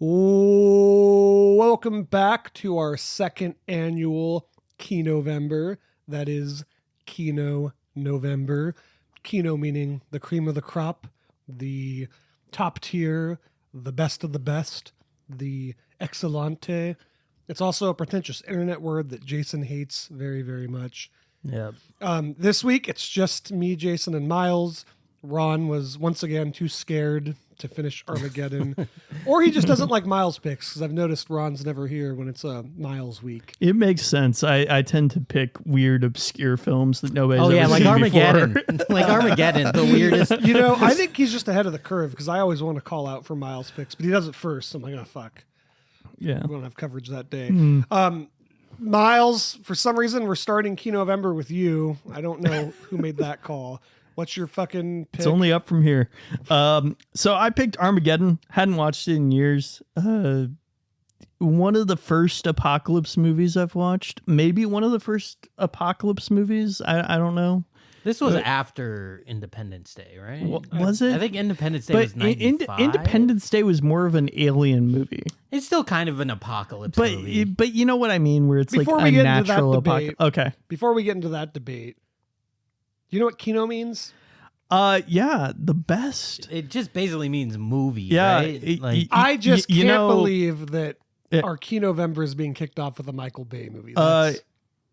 Welcome back to our second annual Kinovember. That is Kino November. Kino meaning the cream of the crop, the top tier, the best of the best, the excellente. It's also a pretentious internet word that Jason hates very, very much. Yeah. This week, it's just me, Jason, and Miles. Ron was once again too scared to finish Armageddon, or he just doesn't like Miles picks, because I've noticed Ron's never here when it's a Miles week. It makes sense. I tend to pick weird, obscure films that nobody's ever like seen Armageddon. before. Like Armageddon, the weirdest. You know, I think he's just ahead of the curve, because I always want to call out for Miles picks, but he does it first. So I'm like, oh, fuck. Yeah. We don't have coverage that day. Miles, for some reason, we're starting Kinovember with you. I don't know who made that call. What's your fucking pick? It's only up from here. So I picked Armageddon. Hadn't watched it in years. One of the first apocalypse movies I've watched. Maybe one of the first apocalypse movies. I don't know. This was after Independence Day, right? Was it? I think Independence Day was 95. Independence Day was more of an alien movie. It's still kind of an apocalypse movie. But you know what I mean, where it's Before like we a get into that natural debate- apocalypse. Okay. Before we get into that debate, you know what Kino means? Yeah, the best. It just basically means movie, Yeah, right? I just you can't know- believe that Yeah. our Kinovember is being kicked off with a Michael Bay movie.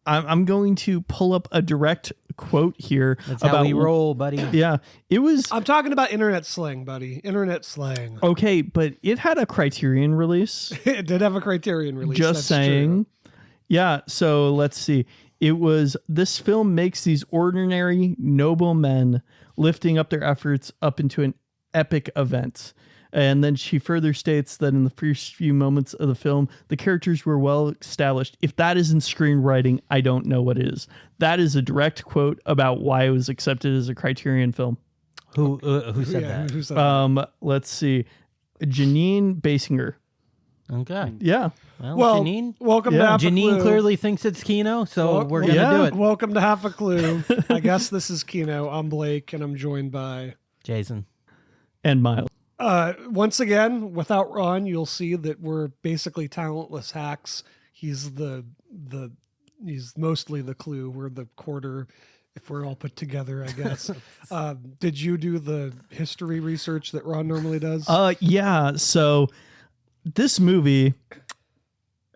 I'm going to pull up a direct quote here. That's about how we roll, buddy. Yeah, it was I'm talking about internet slang, buddy. Internet slang. okay, but it had a Criterion release. It did have a Criterion release. Just that's saying. true. Yeah, so let's see. It was this film makes these ordinary, noble men lifting up their efforts up into an epic event. And then she further states that in the first few moments of the film, the characters were well established. If that isn't screenwriting, I don't know what is. That is a direct quote about why it was accepted as a Criterion film. Who said that? Who said that? Let's see. Janine Basinger. Okay. Yeah. Well, Janine. welcome to Half a Janine Clue. clearly thinks it's Kino, so we're going to yeah. do it. Welcome to Half a Clue. I guess this is Kino. I'm Blake, and I'm joined by... Jason. And Miles. Once again, without Ron, you'll see that we're basically talentless hacks. He's he's mostly the clue. We're the quarter, if we're all put together, I guess. Did you do the history research that Ron normally does? Yeah. So this movie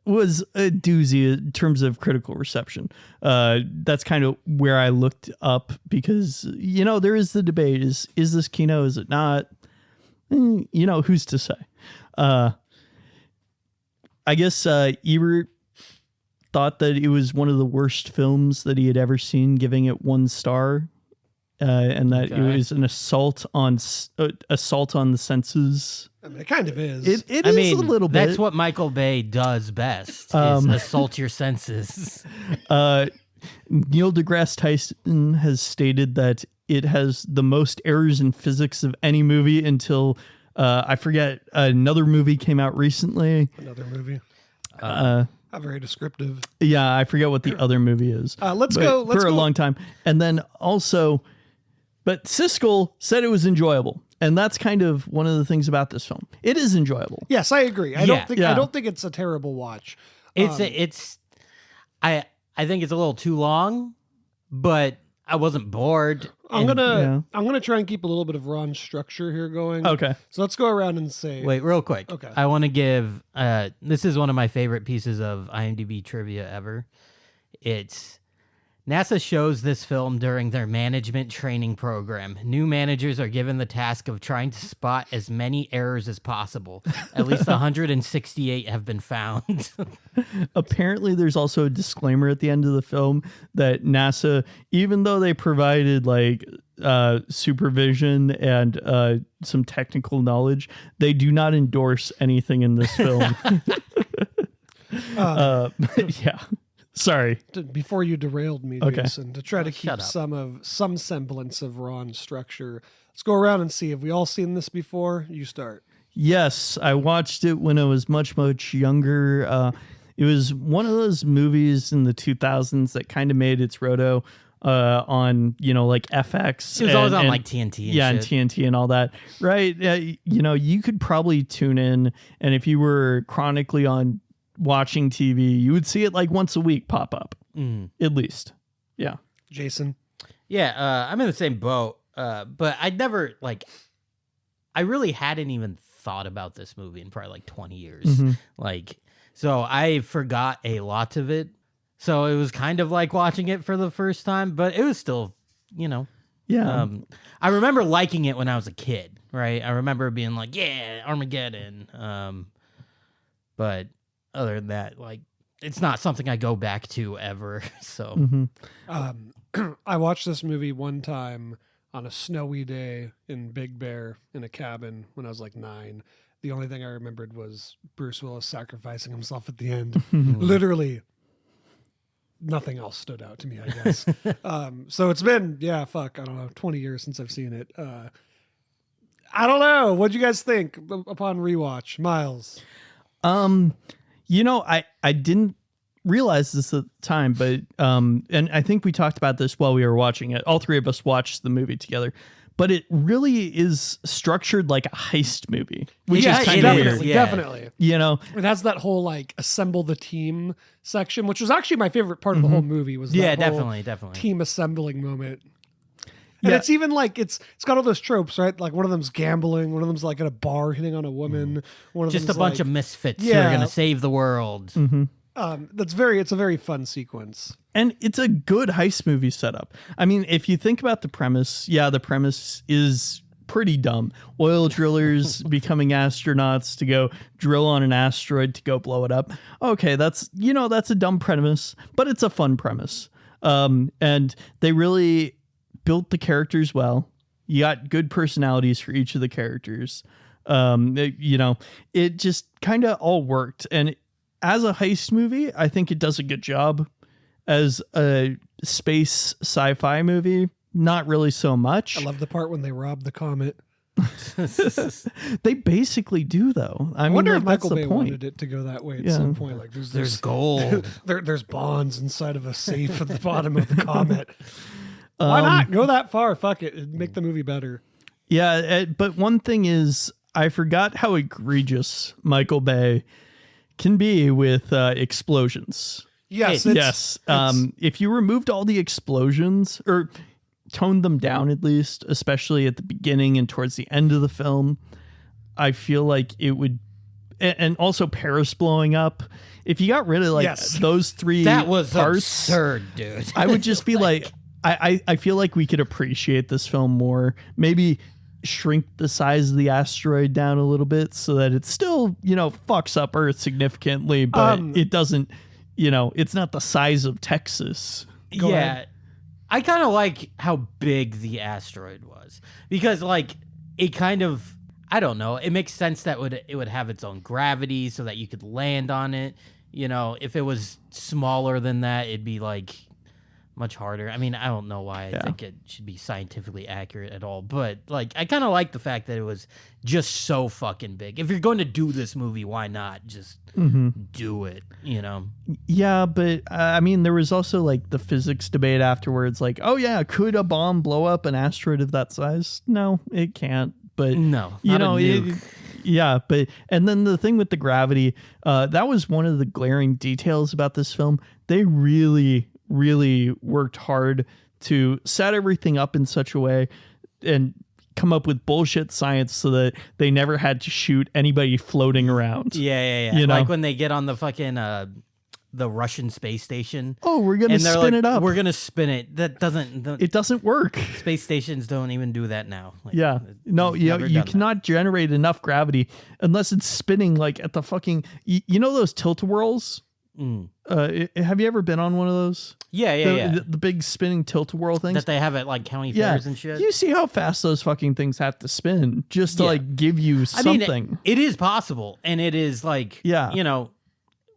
was a doozy in terms of critical reception. That's kind of where I looked up because, you know, there is the debate. Is this Kino? Is it not? You know, who's to say? I guess Ebert thought that it was one of the worst films that he had ever seen, giving it 1 star, and that it was an assault on the senses. I mean, it kind of is. It is a little bit. That's what Michael Bay does best, is assault your senses. Neil deGrasse Tyson has stated that it has the most errors in physics of any movie until I forget, another movie came out recently. Another movie. Not very descriptive. Yeah, I forget what the other movie is. Let's go for a long time. And then also, but Siskel said it was enjoyable. And that's kind of one of the things about this film. It is enjoyable. Yes, I agree. I don't think it's a terrible watch. I think it's a little too long, but I wasn't bored. I'm gonna try and keep a little bit of Ron's structure here going. Okay. So let's go around and say. Wait, real quick. Okay. I want to give. This is one of my favorite pieces of IMDb trivia ever. It's NASA shows this film during their management training program. New managers are given the task of trying to spot as many errors as possible. At least 168 have been found. Apparently, there's also a disclaimer at the end of the film that NASA, even though they provided like supervision and some technical knowledge, they do not endorse anything in this film. Yeah. Sorry. Before you derailed me, Okay. Jason, to try to keep shut up. some semblance of Ron's structure, let's go around and see. Have we all seen this before? You start. Yes, I watched it when I was much, much younger. It was one of those movies in the 2000s that kind of made its roto on, like FX. It was always on and like TNT and yeah, shit. and TNT and all that, right? You could probably tune in, and if you were chronically on watching TV, you would see it like once a week pop up, at least. Yeah. Jason. Yeah, I'm in the same boat, but I'd never, I really hadn't even thought about this movie in probably like 20 years. So I forgot a lot of it. So it was kind of like watching it for the first time, but it was still, Yeah. I remember liking it when I was a kid, right? I remember being like, yeah, Armageddon. But other than that, it's not something I go back to ever. So I watched this movie one time on a snowy day in Big Bear in a cabin when I was like 9. The only thing I remembered was Bruce Willis sacrificing himself at the end. Literally nothing else stood out to me, I guess. So it's been, I don't know, 20 years since I've seen it. I don't know. What'd you guys think upon rewatch? Miles? I didn't realize this at the time, but and I think we talked about this while we were watching it. All three of us watched the movie together, but it really is structured like a heist movie, which is kind of weird. Definitely. It has that whole assemble the team section, which was actually my favorite part of the whole movie. Was that whole definitely team assembling moment. And it's even it's got all those tropes, right? Like one of them's gambling, one of them's like at a bar hitting on a woman, one of just them's a bunch of misfits who are gonna save the world. It's a very fun sequence. And it's a good heist movie setup. I mean, if you think about the premise, the premise is pretty dumb. Oil drillers becoming astronauts to go drill on an asteroid to go blow it up. Okay, that's a dumb premise, but it's a fun premise. And they really built the characters well. You got good personalities for each of the characters. It just kind of all worked. And as a heist movie, I think it does a good job. As a space sci-fi movie, not really so much. I love the part when they rob the comet. They basically do, though. I wonder mean, if Michael that's Bay the point. wanted it to go that way at some point. Like There's gold. There's bonds inside of a safe at the bottom of the comet. Why not go that far? Fuck it. It'd make the movie better. Yeah, but one thing is, I forgot how egregious Michael Bay can be with explosions. Yes. If you removed all the explosions or toned them down, at least, especially at the beginning and towards the end of the film, I feel like it would, and also Paris blowing up. If you got rid of those three that was parts, absurd, dude. I would just be I feel like we could appreciate this film more. Maybe shrink the size of the asteroid down a little bit so that it still, fucks up Earth significantly, but it doesn't, it's not the size of Texas. Go ahead. I kind of like how big the asteroid was because it kind of, I don't know, it makes sense that it would have its own gravity so that you could land on it. If it was smaller than that, it'd be much harder. I mean, I don't know why I think it should be scientifically accurate at all, but I kind of like the fact that it was just so fucking big. If you're going to do this movie, why not just do it, Yeah, but I mean, there was also the physics debate afterwards, could a bomb blow up an asteroid of that size? No, it can't. But no, but and then the thing with the gravity, that was one of the glaring details about this film. They really worked hard to set everything up in such a way and come up with bullshit science so that they never had to shoot anybody floating around. Yeah. Like when they get on the fucking the Russian space station. Oh, we're gonna spin it up. We're gonna spin it. That doesn't. It doesn't work. Space stations don't even do that now. No, you cannot generate enough gravity unless it's spinning at the fucking. Those tilt-a-whirls. Have you ever been on one of those? Yeah. The big spinning tilt-a-whirl things that they have at county fairs and shit. You see how fast those fucking things have to spin just to give you something. I mean, it is possible, and it is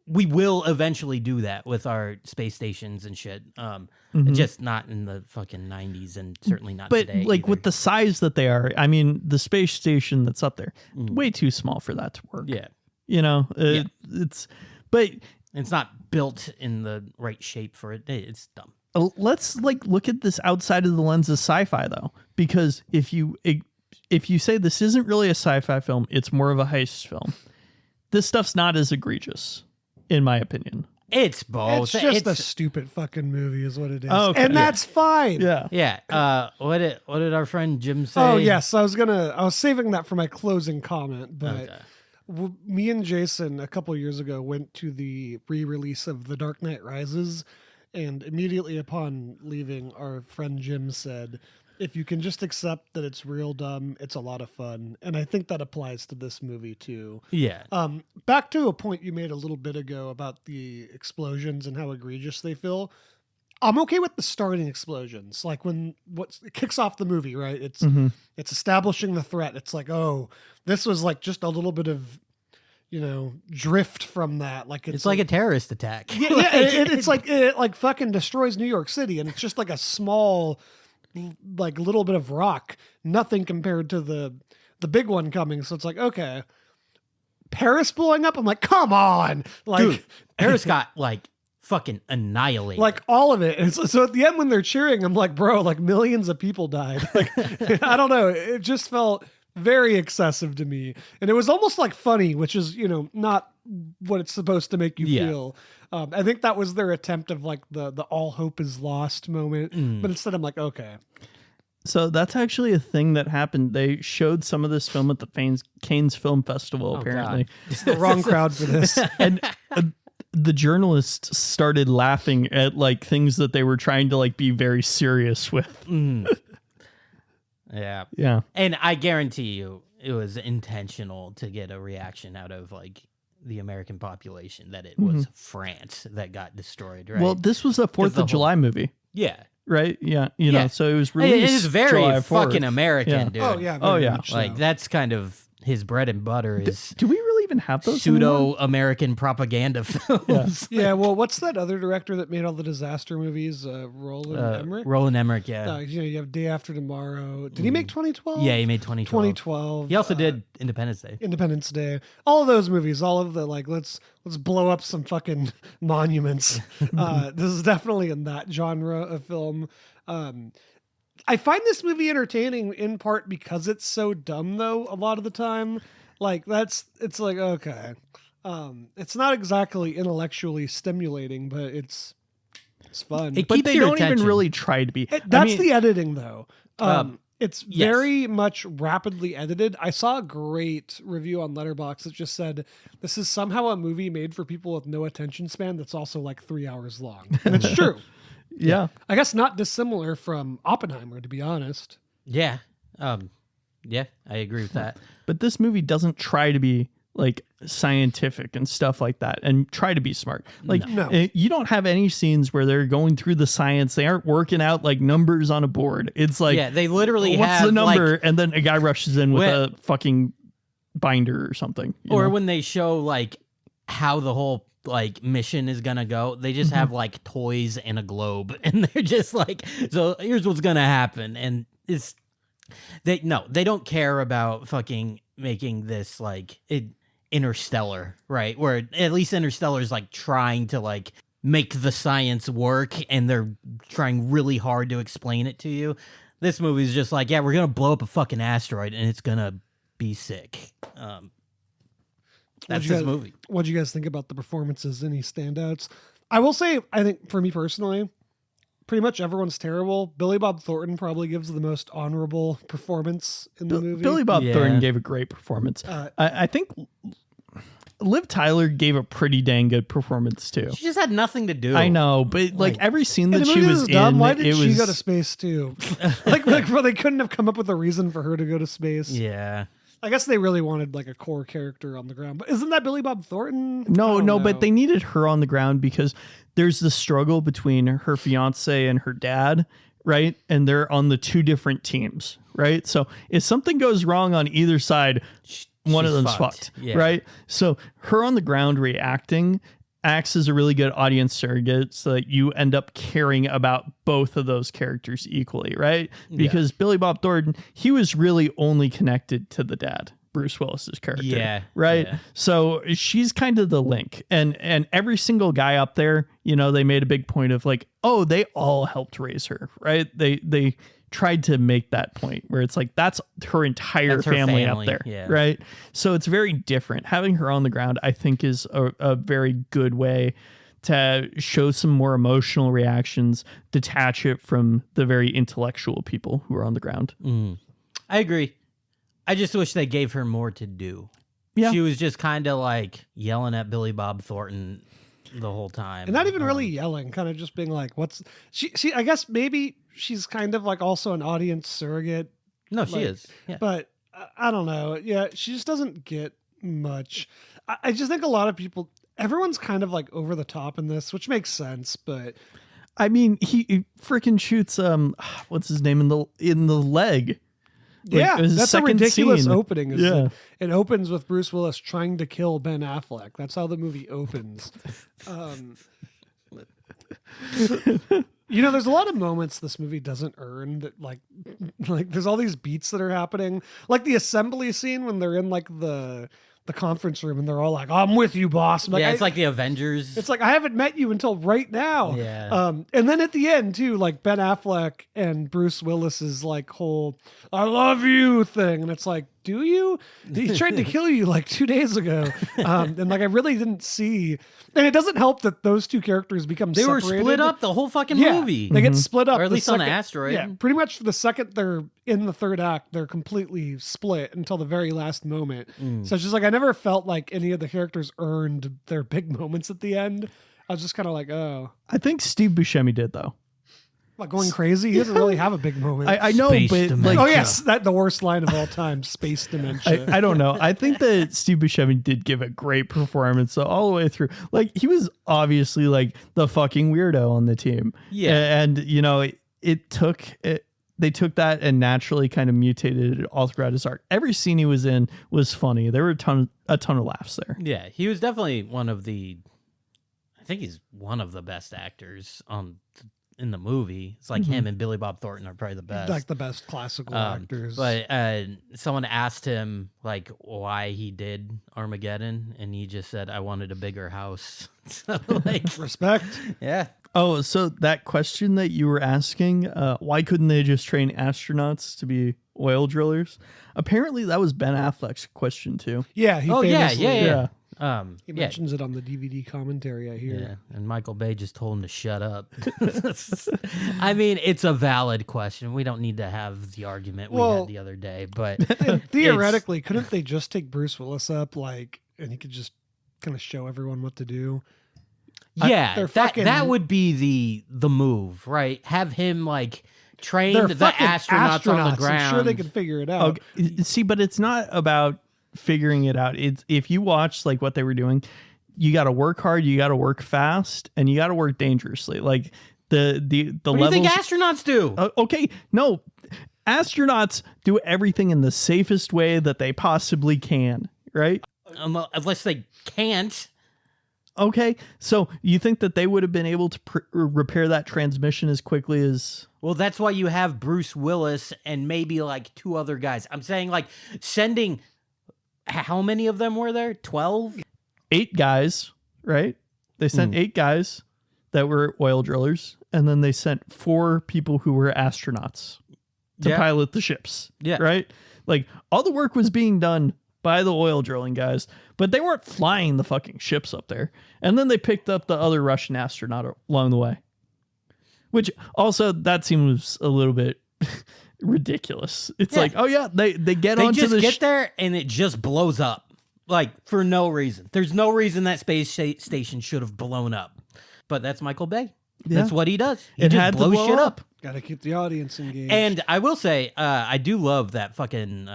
we will eventually do that with our space stations and shit. Just not in the fucking 90s, and certainly not today. But with the size that they are, I mean, the space station that's up there, way too small for that to work. Yeah, it's but. It's not built in the right shape for it. It's dumb. let's like look at this outside of the lens of sci-fi though, because if you say this isn't really a sci-fi film, it's more of a heist film, this stuff's not as egregious, in my opinion. It's both. It's just a stupid fucking movie is what it is. Oh, okay. And that's fine. Yeah. Yeah. What did our friend Jim say? Oh, yes. I was saving that for my closing comment, but Okay. me and Jason a couple years ago went to the re-release of The Dark Knight Rises, and immediately upon leaving, our friend Jim said, if you can just accept that it's real dumb, it's a lot of fun. And I think that applies to this movie too. Yeah. Back to a point you made a little bit ago about the explosions and how egregious they feel. I'm okay with the starting explosions. Like when it kicks off the movie, right? It's establishing the threat. It's like, oh, this was like just a little bit of, drift from that. Like it's like a terrorist attack. Yeah, it's like it like fucking destroys New York City, and it's just like a small, like little bit of rock, nothing compared to the big one coming. So it's like, okay, Paris blowing up. I'm like, come on, like Dude, Paris got like fucking annihilated. like all of it. And so at the end when they're cheering, I'm like, bro, like millions of people died. Like I don't know, it just felt very excessive to me, and it was almost like funny, which is not what it's supposed to make you feel. I think that was their attempt of like the all hope is lost moment, but instead I'm like, okay. So that's actually a thing that happened. They showed some of this film at the Cannes Film Festival, apparently. It's the wrong crowd for this. And the journalists started laughing at like things that they were trying to like be very serious with. Yeah. Yeah. And I guarantee you it was intentional to get a reaction out of like the American population that it was France that got destroyed, right? Well, this was a 4th of July movie, yeah. right? Yeah. You know, so it was released It is very July 4th. fucking American, Yeah. dude. Oh yeah. Oh, very yeah. much so. Like that's kind of his bread and butter is Do we really even have those anymore? pseudo-American propaganda films. Yeah, well, what's that other director that made all the disaster movies? Roland Emmerich? Roland Emmerich, yeah. You have Day After Tomorrow. Did he make 2012? Yeah, he made 2012. 2012. He also did Independence Day. Independence Day. All of those movies, all of the like, let's blow up some fucking monuments. This is definitely in that genre of film. I find this movie entertaining in part because it's so dumb, though. A lot of the time, like it's like okay, it's not exactly intellectually stimulating, but it's fun. It But keeps they your don't even attention. really try to be. That's the editing, though. It's yes. very much rapidly edited. I saw a great review on Letterboxd that just said this is somehow a movie made for people with no attention span that's also like 3 hours long. And it's true. Yeah. I guess not dissimilar from Oppenheimer, to be honest. Yeah. Yeah, I agree with that. But this movie doesn't try to be like scientific and stuff like that and try to be smart. Like No. you don't have any scenes where they're going through the science. They aren't working out like numbers on a board. It's like, Yeah, they literally what's have the number? like, And then a guy rushes in with Well- a fucking binder or something. you or know? when they show like how the whole like mission is gonna go, they just have like toys and a globe, and they're just like, so here's what's gonna happen, and they don't care about fucking making this like Interstellar, right? Where at least Interstellar is like trying to like make the science work, and they're trying really hard to explain it to you. This movie is just like, yeah, we're gonna blow up a fucking asteroid, and it's gonna be sick. That's this movie. What do you guys think about the performances? Any standouts? I will say, I think for me personally, pretty much everyone's terrible. Billy Bob Thornton probably gives the most honorable performance in the movie. Billy Bob Yeah. Thornton gave a great performance. I think Liv Tyler gave a pretty dang good performance too. She just had nothing to do. I know, but like every scene And that the she movie was dumb. in, Why did it she was go to space too? like well, they couldn't have come up with a reason for her to go to space. Yeah. I guess they really wanted like a core character on the ground. But isn't that Billy Bob Thornton? No, I don't no, know. but they needed her on the ground because there's the struggle between her fiance and her dad, right? And they're on the two different teams, right? So if something goes wrong on either side, one of She's them's fucked. fucked, Yeah. right? So her on the ground reacting acts as a really good audience surrogate so that you end up caring about both of those characters equally, right? Because Billy Bob Thornton, he was really only connected to the dad. Bruce Willis's character. Yeah. Right. Yeah. So she's kind of the link, and every single guy up there, you know, they made a big point of like, oh, they all helped raise her. Right. They tried to make that point where it's like, that's her entire That's her family up family, there. yeah. Right. So it's very different. Having her on the ground, I think, is a very good way to show some more emotional reactions, detach it from the very intellectual people who are on the ground. I agree. I just wish they gave her more to do. Yeah. She was just kind of like yelling at Billy Bob Thornton the whole time. And not even really yelling, kind of just being like, what's she I guess maybe she's kind of like also an audience surrogate. No, she like, is. Yeah. But I don't know. Yeah, she just doesn't get much. I just think a lot of people, everyone's kind of like over the top in this, which makes sense, but I mean, he freaking shoots what's his name in the leg. Like, yeah, it was his that's a second ridiculous scene. opening. Is Yeah. that it opens with Bruce Willis trying to kill Ben Affleck. That's how the movie opens. You know, there's a lot of moments this movie doesn't earn that like there's all these beats that are happening. Like the assembly scene when they're in like the conference room and they're all like, I'm with you, boss. I'm like, yeah, it's like the Avengers. it's like I haven't met you until right now. Yeah. And then at the end too, like Ben Affleck and Bruce Willis's like whole "I love you" thing, and it's like, do you? He tried to kill you like 2 days ago, and like I really didn't see. And it doesn't help that those two characters become they were separated. split up the whole fucking Yeah, movie. they get split up, Or at the least on the second- asteroid. Yeah, pretty much the second they're in the third act, they're completely split until the very last moment. So it's just like I never felt like any of the characters earned their big moments at the end. I was just kind of like, oh, I think Steve Buscemi did though. like going crazy. He doesn't really have a big moment. I know, Space but dimension. like, oh yes, that the worst line of all time, space dementia. I don't know. I think that Steve Buscemi did give a great performance all the way through. Like he was obviously like the fucking weirdo on the team. Yeah. And you know, they took that and naturally kind of mutated it all throughout his arc. Every scene he was in was funny. There were a ton of laughs there. Yeah, he was definitely one of the. I think he's one of the best actors in the movie. It's like him and Billy Bob Thornton are probably the best. Like the best classical actors. But someone asked him like why he did Armageddon, and he just said, "I wanted a bigger house." So like, Respect. yeah, Oh, so that question that you were asking, why couldn't they just train astronauts to be oil drillers? Apparently that was Ben Affleck's question too. Yeah. He oh yeah, famously- yeah. He Yeah. mentions it on the DVD commentary. I hear. Yeah, and Michael Bay just told him to shut up. I mean, it's a valid question. We don't need to have the argument we Well- had the other day, but And theoretically, couldn't they just take Bruce Willis up, like, and he could just kind of show everyone what to do? yeah, they're that fucking- that would be the move, right? Have him like train They're the fucking astronauts on the ground. I'm sure they can figure it out. Okay. See, but it's not about figuring it out. It's if you watch like what they were doing, you got to work hard, you got to work fast, and you got to work dangerously. Like the What do you levels. think astronauts do? Okay, no, astronauts do everything in the safest way that they possibly can. Right? Unless they can't. Okay, so you think that they would have been able to repair that transmission as quickly as? Well, that's why you have Bruce Willis and maybe like two other guys. I'm saying like sending. How many of them were there? 12? 8 guys, right? They sent 8 guys that were oil drillers, and then they sent 4 people who were astronauts to Yeah. pilot the ships. Yeah. Right? Like all the work was being done by the oil drilling guys, but they weren't flying the fucking ships up there. And then they picked up the other Russian astronaut along the way. Which also that seems a little bit ridiculous. It's Yeah. like, oh yeah, they get They onto just the get there and it just blows up. Like, for no reason. There's no reason that space station should have blown up. But that's Michael Bay. Yeah. That's what he does. He It just had to blows blow shit up. up. Got to keep the audience engaged. And I will say, I do love that fucking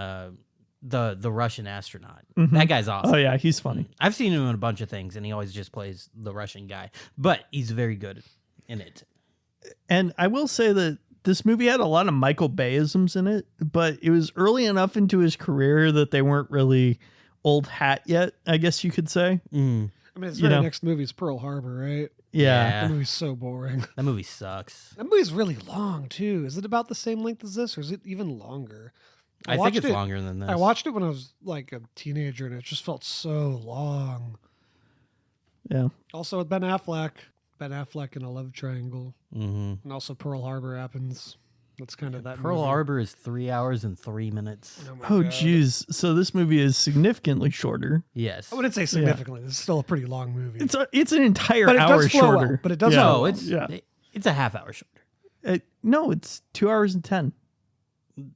the Russian astronaut. That guy's awesome. Oh yeah, he's funny. I've seen him in a bunch of things, and he always just plays the Russian guy. But he's very good in it. And I will say that this movie had a lot of Michael Bayisms in it, but it was early enough into his career that they weren't really old hat yet, I guess you could say. I mean, his very next movie is Pearl Harbor, right? Yeah. That movie's so boring. That movie sucks. That movie's really long too. Is it about the same length as this, or is it even longer? I think it's longer than this. I watched it when I was like a teenager, and it just felt so long. Yeah. Also with Ben Affleck in a love triangle, Mm-hmm. and also Pearl Harbor happens. That's kind of that. Pearl movie. Harbor is 3 hours and 3 minutes. my Oh, God. geez. So this movie is significantly shorter. Yes. I wouldn't say significantly. This is still a pretty long movie. It's an entire but it hour does flow shorter. well. But it does. Yeah. flow No, well. it's a half hour shorter. No, it's 2 hours and 10.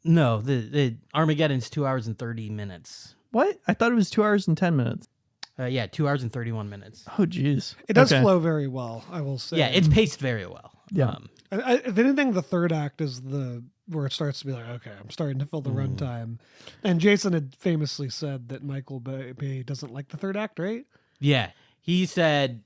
No, the Armageddon's 2 hours and 30 minutes. What? I thought it was 2 hours and 10 minutes. Yeah, 2 hours and 31 minutes. Oh, geez. It does Okay. flow very well, I will say. Yeah, it's paced very well. Yeah. If anything, the third act is where it starts to be like, okay, I'm starting to feel the runtime. And Jason had famously said that Michael Bay doesn't like the third act, right? Yeah, he said,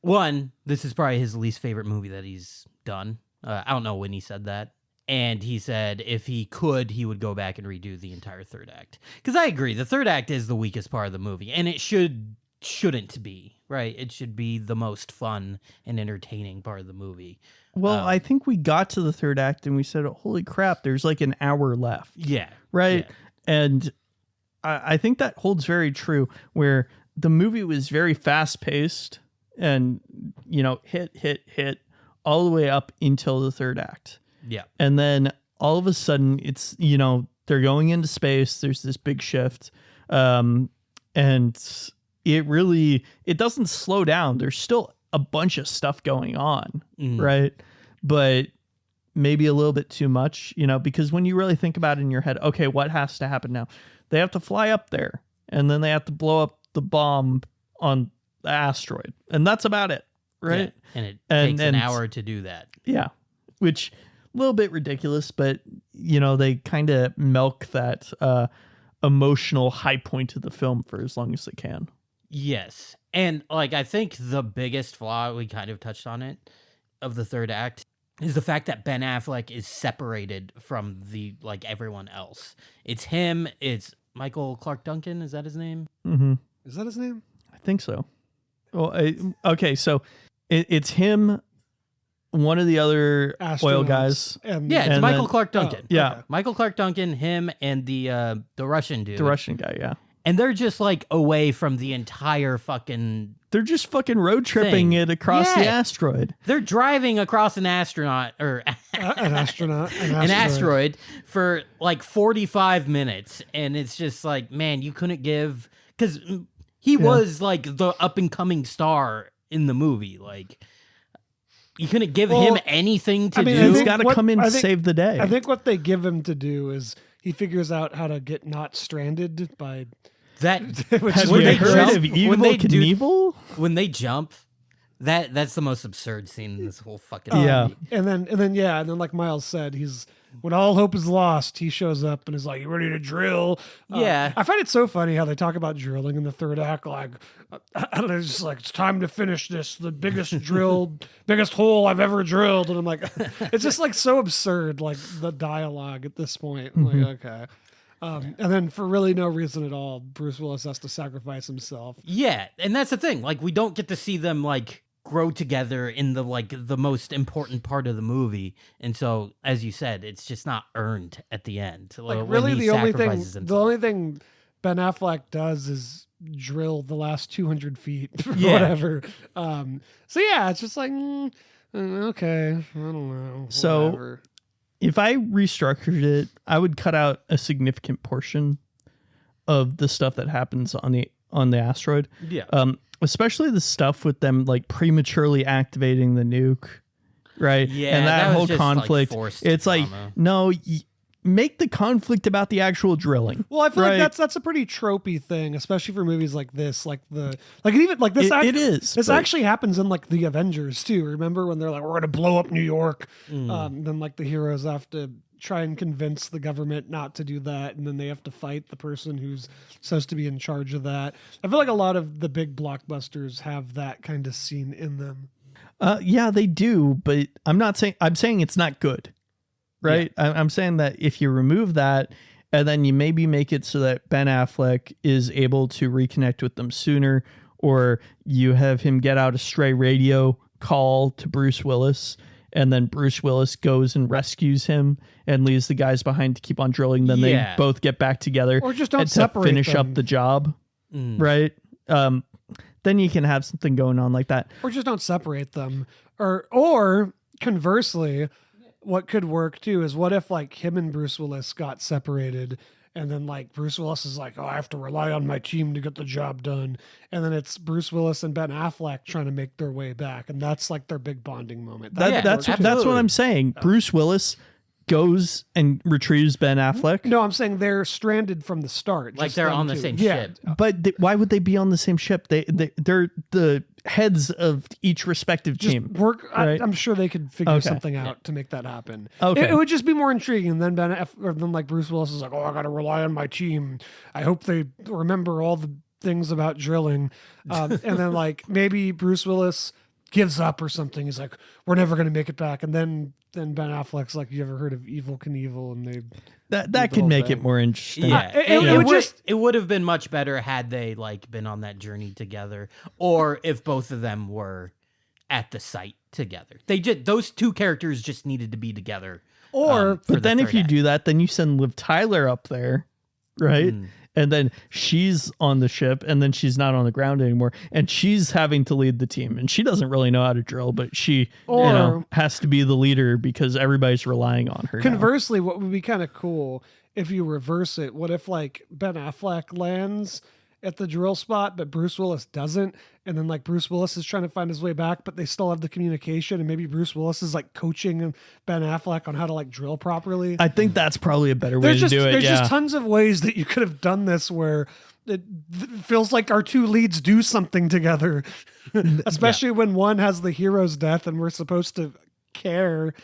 one, this is probably his least favorite movie that he's done. I don't know when he said that. And he said if he could, he would go back and redo the entire third act. Because I agree, the third act is the weakest part of the movie, and it shouldn't be, right? It should be the most fun and entertaining part of the movie. Well, I think we got to the third act and we said, holy crap, there's like an hour left. Yeah. Right? Yeah. And I think that holds very true, where the movie was very fast paced and, hit all the way up until the third act. Yeah. And then all of a sudden it's, they're going into space. There's this big shift. And it doesn't slow down. There's still a bunch of stuff going on. Right. But maybe a little bit too much, because when you really think about it in your head, okay, what has to happen now? They have to fly up there and then they have to blow up the bomb on the asteroid. And that's about it. Right. Yeah. And it takes an hour to do that. Yeah. Which a little bit ridiculous, but they kind of milk that emotional high point of the film for as long as they can. Yes. And I think the biggest flaw, we kind of touched on it, of the third act is the fact that Ben Affleck is separated from everyone else. It's him, it's Michael Clark Duncan, is that his name? Mm-hmm. Is that his name? I think so. Well, okay, so it's him, one of the other oil guys. It's Michael Clark Duncan. Yeah. Okay. Michael Clark Duncan, him, and the Russian dude. The Russian guy, yeah. And they're just away from the entire fucking... They're just fucking road tripping it across the asteroid. They're driving across an astronaut or an asteroid for 45 minutes, and it's just man, you couldn't give, because he was the up and coming star in the movie. You couldn't give him anything to do. He's got to come in and save the day. I think what they give him to do is he figures out how to get not stranded by that. Have you heard of Evel Knievel? When they jump, that's the most absurd scene in this whole fucking movie. And then like Miles said, when all hope is lost, he shows up and is like, "You ready to drill?" Yeah. I find it so funny how they talk about drilling in the third act. It's just it's time to finish this, the biggest biggest hole I've ever drilled, and I'm like, it's just so absurd, the dialogue at this point. Mm-hmm. Okay. And then for really no reason at all, Bruce Willis has to sacrifice himself. Yeah, and that's the thing. We don't get to see them grow together in the most important part of the movie, and so as you said, it's just not earned at the end. Really, the only thing Ben Affleck does is drill the last 200 feet or whatever. So yeah, it's just okay, I don't know. So whatever. If I restructured it, I would cut out a significant portion of the stuff that happens on the asteroid. Yeah. Especially the stuff with them prematurely activating the nuke, right? Yeah, and that whole just, conflict. It's drama. No, make the conflict about the actual drilling. Well, I feel like that's a pretty tropey thing, especially for movies like this. It is. This actually happens in the Avengers too. Remember when they're we're gonna blow up New York? Then the heroes have to try and convince the government not to do that, and then they have to fight the person who's supposed to be in charge of that. I feel like a lot of the big blockbusters have that kind of scene in them. Yeah, they do, but I'm saying it's not good. Right? Yeah. I'm saying that if you remove that and then you maybe make it so that Ben Affleck is able to reconnect with them sooner, or you have him get out a stray radio call to Bruce Willis and then Bruce Willis goes and rescues him and leaves the guys behind to keep on drilling. Then they both get back together, or just don't and to separate finish them. up the job, right? Then you can have something going on like that. Or just don't separate them. Or conversely, what could work too is what if like him and Bruce Willis got separated, and then like Bruce Willis is like, oh, I have to rely on my team to get the job done. And then it's Bruce Willis and Ben Affleck trying to make their way back. And that's like their big bonding moment. That's what I'm saying. Bruce Willis goes and retrieves Ben Affleck. No, I'm saying they're stranded from the start. Like just they're them on the two. same Yeah. ship. But why would they be on the same ship? They're the heads of each respective Just team. work. right? I'm sure they could figure Okay. something out to make that happen. Okay. It would just be more intriguing. And then or then like Bruce Willis is like, oh, I got to rely on my team. I hope they remember all the things about drilling. And then like maybe Bruce Willis gives up or something. He's like, we're never going to make it back. And then Ben Affleck's like, you ever heard of Evil Knievel? And they That the could whole make thing. it more interesting. Yeah, it would have been much better had they like been on that journey together, or if both of them were at the site together. Those two characters just needed to be together. Or for But then if you do that, then you send Liv Tyler up there, right? And then she's on the ship, and then she's not on the ground anymore, and she's having to lead the team, and she doesn't really know how to drill, but she has to be the leader because everybody's relying on her. conversely, what would be kind of cool if you reverse it? What if like Ben Affleck lands at the drill spot, but Bruce Willis doesn't, and then like Bruce Willis is trying to find his way back, but they still have the communication, and maybe Bruce Willis is like coaching Ben Affleck on how to like drill properly. I think that's probably a better way to do it. There's Yeah. just tons of ways that you could have done this where it feels like our two leads do something together, especially when one has the hero's death and we're supposed to care.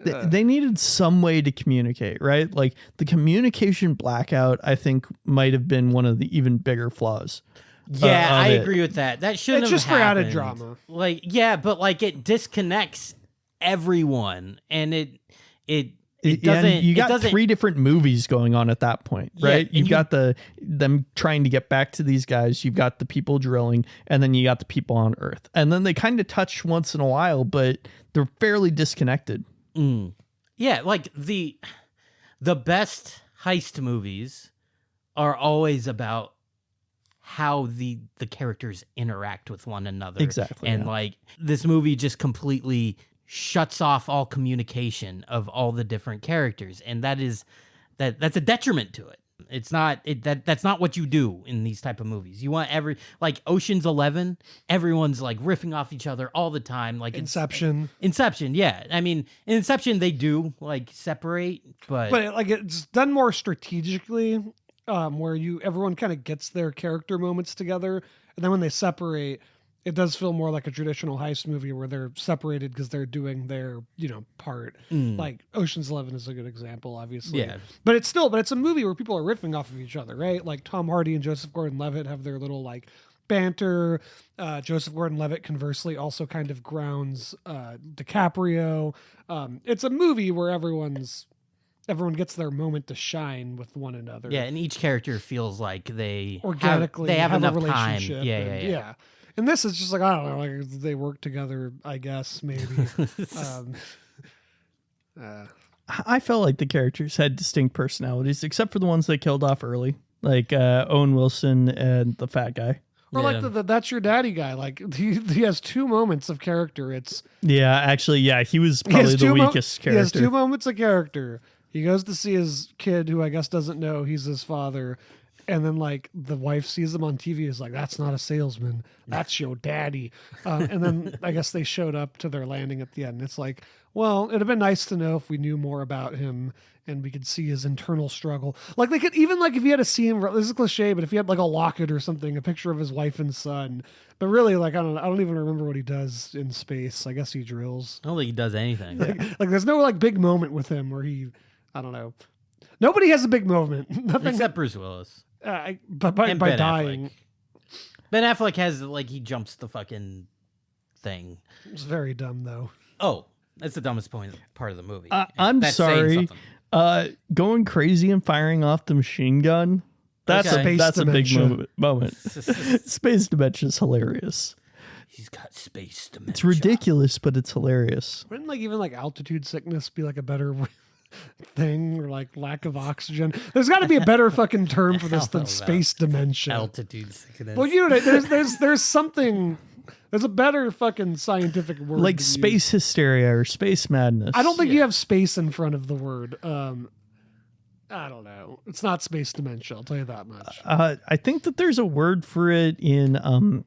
They needed some way to communicate, right? Like the communication blackout, I think, might have been one of the even bigger flaws. Yeah, of I it. agree with that. That shouldn't It's have just for added happened. drama. Like, yeah, but like it disconnects everyone, and it doesn't. And you got it doesn't, three different movies going on at that point, right? and You've got them trying to get back to these guys. You've got the people drilling, and then you got the people on Earth. And then they kind of touch once in a while, but they're fairly disconnected. Yeah, like the best heist movies are always about how the characters interact with one another. Exactly, And yeah. like this movie just completely shuts off all communication of all the different characters, and that's a detriment to it. It's not that's not what you do in these type of movies. You want like Ocean's 11, everyone's like riffing off each other all the time, like Inception. Inception, yeah. I mean, in Inception they do like separate, but Like it's done more strategically, where everyone kind of gets their character moments together, and then when they separate, it does feel more like a traditional heist movie where they're separated because they're doing their part. Like Ocean's 11 is a good example, obviously. Yeah. But it's a movie where people are riffing off of each other, right? Like Tom Hardy and Joseph Gordon-Levitt have their little like banter. Joseph Gordon-Levitt conversely also kind of grounds DiCaprio. It's a movie where everyone gets their moment to shine with one another. yeah, and each character feels like they Organically have a enough time. relationship. Yeah. And this is just like, I don't know, like they work together, I guess, maybe. I felt like the characters had distinct personalities, except for the ones they killed off early, like Owen Wilson and the fat guy. Or like the That's Your Daddy guy. Like he has two moments of character. He was probably the weakest character. He has two moments of character. He goes to see his kid, who I guess doesn't know he's his father. And then like the wife sees him on TV, is like, that's not a salesman. That's your daddy. And then I guess they showed up to their landing at the end. It's like, well, it'd have been nice to know if we knew more about him and we could see his internal struggle. Like they could, even like if you had to see him, this is a cliche, but if you had like a locket or something, a picture of his wife and son, but really like, I don't even remember what he does in space. I guess he drills. I don't think he does anything. Like there's no like big moment with him where I don't know. Nobody has a big moment. Nothing Except Bruce Willis. But by And Ben dying. Affleck. Ben Affleck has like he jumps the fucking thing. It's very dumb though. Oh, that's the dumbest part of the movie. I'm That's saying sorry. something. Going crazy and firing off the machine gun. That's Okay. a big Space moment. Space Dimension is hilarious. He's got space dementia. It's ridiculous, but it's hilarious. Wouldn't even altitude sickness be like a better thing, or like lack of oxygen? There's got to be a better fucking term for this than space dementia. Altitude sickness. Well, there's something. There's a better fucking scientific word. Like space hysteria or space madness. I don't think you have space in front of the word. I don't know. It's not space dementia. I'll tell you that much. I think that there's a word for it in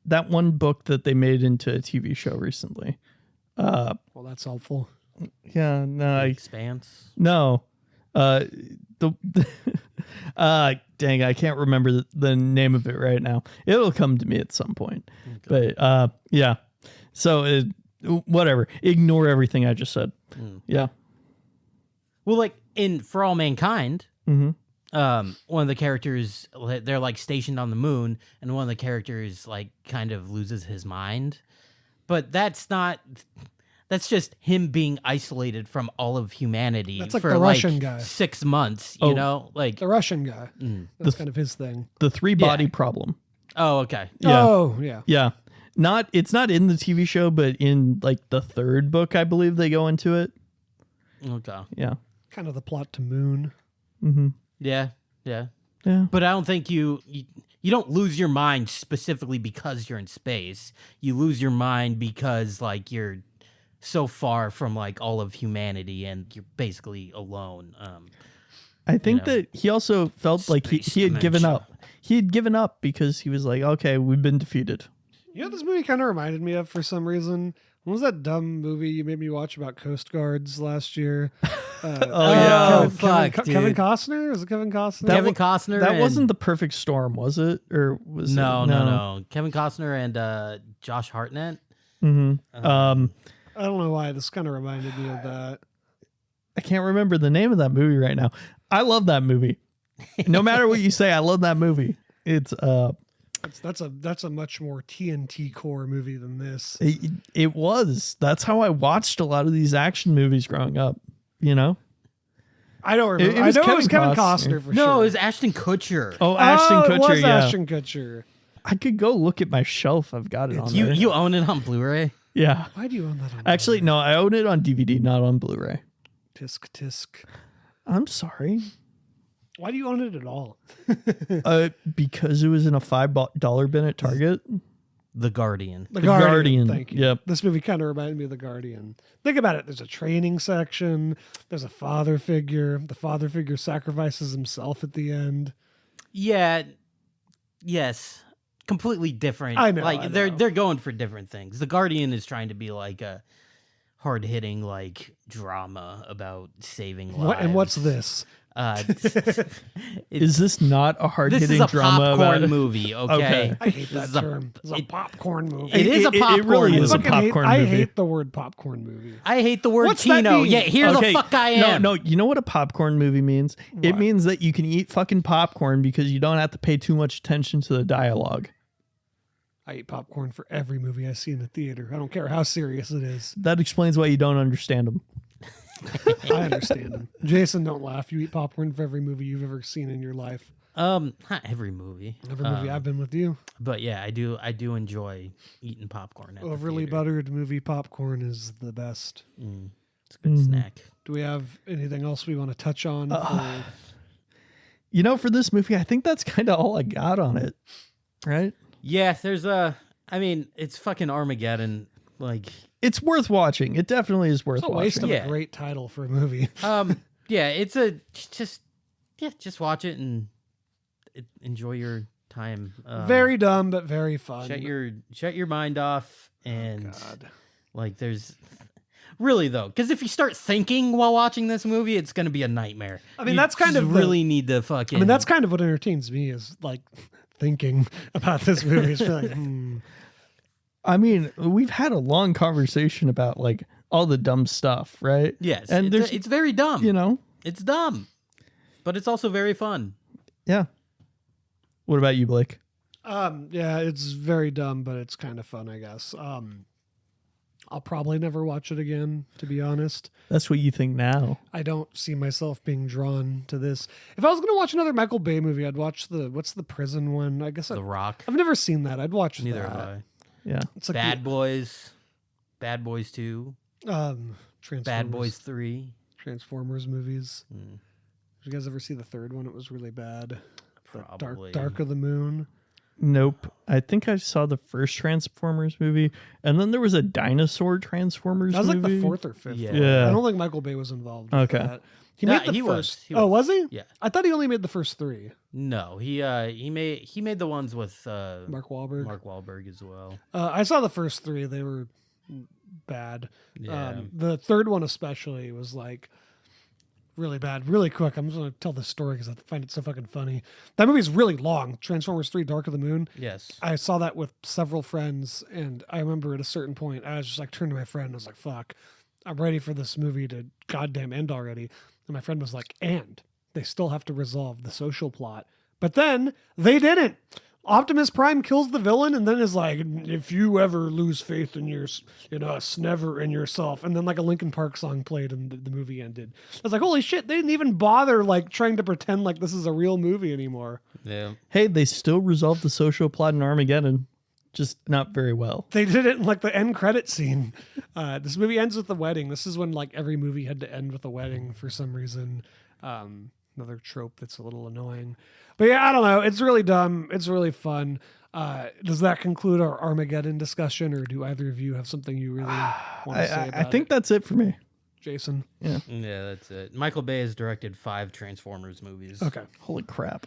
that one book that they made into a TV show recently. Well, that's helpful. Yeah, no, Expanse. no. Dang, I can't remember the name of it right now. It'll come to me at some point. Okay. But yeah. So whatever. Ignore everything I just said. Yeah. Well, like in For All Mankind, Mm-hmm. One of the characters, they're like stationed on the moon, and one of the characters like kind of loses his mind. But that's just him being isolated from all of humanity. That's like for the Russian guy. 6 months, you know? Like The Russian guy. That's kind of his thing. The 3-body problem. Oh, okay. Yeah. Oh, yeah. Yeah. It's not in the TV show, but in like the 3rd book, I believe they go into it. Okay. Yeah. Kind of the plot to Moon. Mm-hmm. Yeah. Yeah. But I don't think you don't lose your mind specifically because you're in space. You lose your mind because like you're so far from like all of humanity and you're basically alone. I think that he also felt like he had given up. He had given up because he was like, okay, we've been defeated. You know what this movie kind of reminded me of for some reason? What was that dumb movie you made me watch about Coast Guards last year? Yeah. Kevin Costner? Was it Kevin Costner? Kevin Costner. That wasn't The Perfect Storm, was it? Or was No, it? no. Kevin Costner and Josh Hartnett. Mm-hmm. I don't know why. This kind of reminded me of that. I can't remember the name of that movie right now. I love that movie. No matter what you say, I love that movie. It's That's a much more TNT core movie than this. it was. That's how I watched a lot of these action movies growing up. You know, I don't remember. It was I know it was Kevin Kevin Costner. Costner for No, sure. it was Ashton Kutcher. Oh, Ashton Kutcher. It was yeah, Ashton Kutcher. I could go look at my shelf. I've got it on You there. you own it on Blu-ray? Yeah. Why do you own that on Actually, no, I own it on DVD, not on Blu-ray. Tisk. I'm sorry. Why do you own it at all? Because it was in a $5 bin at Target. The Guardian. The Guardian. Thank you. Yep. This movie kind of reminded me of The Guardian. Think about it. There's a training section. There's a father figure. The father figure sacrifices himself at the end. Yeah. Yes. Completely different. I know, Like I they're know. going for different things. The Guardian is trying to be like a hard-hitting like drama about saving lives. What's this? Is this not a This hard-hitting is a drama popcorn about movie, okay? Okay. I hate This that is term. It's a it- popcorn movie. It is a popcorn It really is a movie. popcorn I movie. hate the word popcorn movie. I hate the word What's that Kino. mean? Yeah, here the fuck I am. No, you know what a popcorn movie means? It What? means that you can eat fucking popcorn because you don't have to pay too much attention to the dialogue. I eat popcorn for every movie I see in the theater. I don't care how serious it is. That explains why you don't understand them. I understand them. Jason, don't laugh. You eat popcorn for every movie you've ever seen in your life. Not every movie. Every movie I've been with you. But yeah, I do enjoy eating popcorn at the Overly theater. buttered movie popcorn is the best. It's a good snack. Do we have anything else we want to touch on? For... You know, for this movie, I think that's kind of all I got on it. Right? Yeah, there's it's fucking Armageddon. Like, It's worth watching. It definitely is worth It's a waste watching. of Yeah. a great title for a movie. yeah, it's just watch it and enjoy your time. Very dumb, but very fun. Shut your mind off and God. like there's really though, because if you start thinking while watching this movie, it's gonna be a nightmare. I mean, You that's kind just of the- really need to fucking. I mean, that's kind of what entertains me is like thinking about this movie. It's like, I mean, we've had a long conversation about like all the dumb stuff, right? yes, And it's very dumb. You know, It's dumb, but it's also very fun. yeah. What about you, Blake? yeah, it's very dumb, but it's kind of fun, I guess. I'll probably never watch it again, to be honest. That's what you think now. I don't see myself being drawn to this. If I was going to watch another Michael Bay movie, I'd watch what's the prison one? I guess The Rock. I've never seen that. I'd watch Neither that. have I. Yeah. It's like Bad Boys. Bad Boys 2. Transformers. Bad Boys 3. Transformers movies. Did you guys ever see the third one? It was really bad. The Probably. Dark of the Moon. Nope. I think I saw the first Transformers movie, and then there was a dinosaur Transformers That was movie. like the fourth or fifth Yeah. one. Yeah. I don't think Michael Bay was involved with Okay. that. He No, made the he was. first. He Oh, was he? Yeah. I thought he only made the first three. No, he made the ones with Mark Wahlberg. Mark Wahlberg as well. I saw the first three. They were bad. Yeah. The third one especially was like really bad. Really quick. I'm just going to tell this story because I find it so fucking funny. That movie's really long. Transformers 3 Dark of the Moon. Yes. I saw that with several friends, and I remember at a certain point, I was just like, turned to my friend and I was like, fuck, I'm ready for this movie to goddamn end already. And my friend was like, and they still have to resolve the social plot. But then they didn't. Optimus Prime kills the villain and then is like, if you ever lose faith in us, never in yourself. And then like a Linkin Park song played and the movie ended. I was like, holy shit, they didn't even bother like trying to pretend like this is a real movie anymore. Yeah. Hey, they still resolved the social plot in Armageddon, just not very well. They did it in like the end credit scene. This movie ends with the wedding. This is when like every movie had to end with a wedding for some reason. Another trope that's a little annoying. But yeah, I don't know. It's really dumb. It's really fun. Does that conclude our Armageddon discussion, or do either of you have something you really want to say I about think it? that's it for me. Jason? Yeah, that's it. Michael Bay has directed 5 Transformers movies. Okay. Holy crap.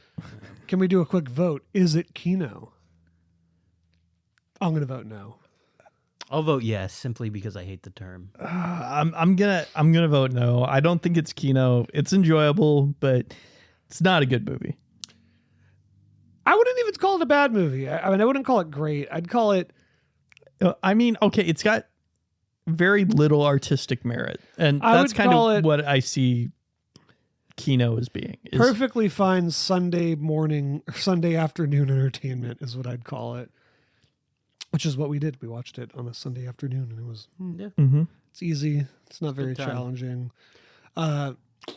Can we do a quick vote? Is it Kino? I'm going to vote no. I'll vote yes, simply because I hate the term. I'm gonna vote no. I don't think it's Kino. It's enjoyable, but it's not a good movie. I wouldn't even call it a bad movie. I mean, I wouldn't call it great. I'd call it... I mean, okay, it's got very little artistic merit, and I that's would kind call of it what I see Kino as being. perfectly fine Sunday morning or Sunday afternoon entertainment is what I'd call it. Which is what we did. We watched it on a Sunday afternoon, and it was Mm-hmm. it's easy. It's not very Good time. challenging.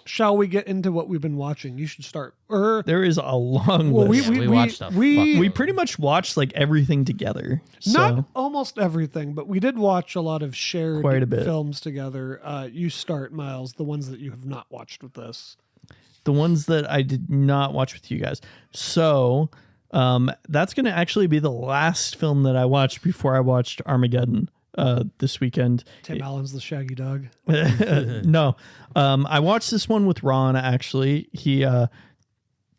Shall we get into what we've been watching? You should start. There is a long Well, list. we watched a We fuck pretty much watched like everything together. not So almost everything, but we did watch a lot of shared Quite a bit. films together. You start, Miles. The ones that you have not watched with us. the ones that I did not watch with you guys. So that's going to actually be the last film that I watched before I watched Armageddon this weekend. Tim Allen's The Shaggy Dog. No, I watched this one with Ron. Actually, he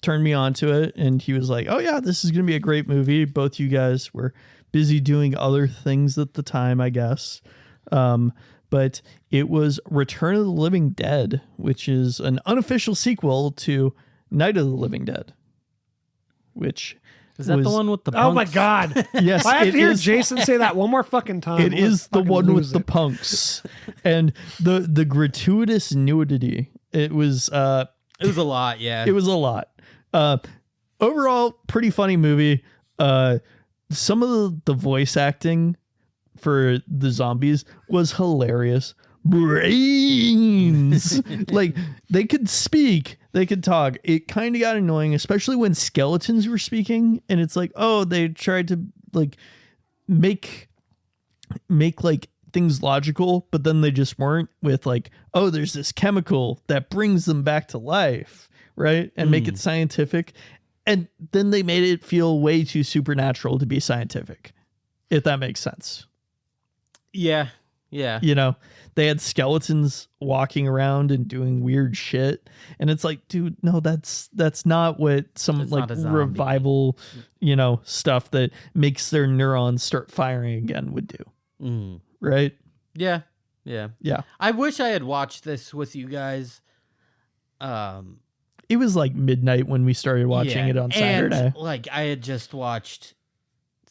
turned me on to it, and he was like, "Oh yeah, this is gonna be a great movie." Both you guys were busy doing other things at the time, I guess. But it was Return of the Living Dead, which is an unofficial sequel to Night of the Living Dead. Which Is that the was- one with the Oh my punks? God. Yes, If I have it to hear is. Jason say that one more fucking time. It I'm gonna is the fucking one lose with the it. punks and the gratuitous nudity. It was It was a lot, yeah. it was a lot. Overall, pretty funny movie. Some of the voice acting for the zombies was hilarious. Brains, like they could speak, they could talk. It kind of got annoying, especially when skeletons were speaking, and it's like, oh, they tried to like make like things logical, but then they just weren't. With like, oh, there's this chemical that brings them back to life, right? And make it scientific. And then they made it feel way too supernatural to be scientific, if that makes sense. Yeah. Yeah. You know, they had skeletons walking around and doing weird shit. And it's like, dude, no, that's not what some That's like not a zombie. revival, stuff that makes their neurons start firing again would do. Mm. Right? Yeah. Yeah. Yeah. I wish I had watched this with you guys. It was like midnight when we started watching Yeah, it on Saturday. And, like, I had just watched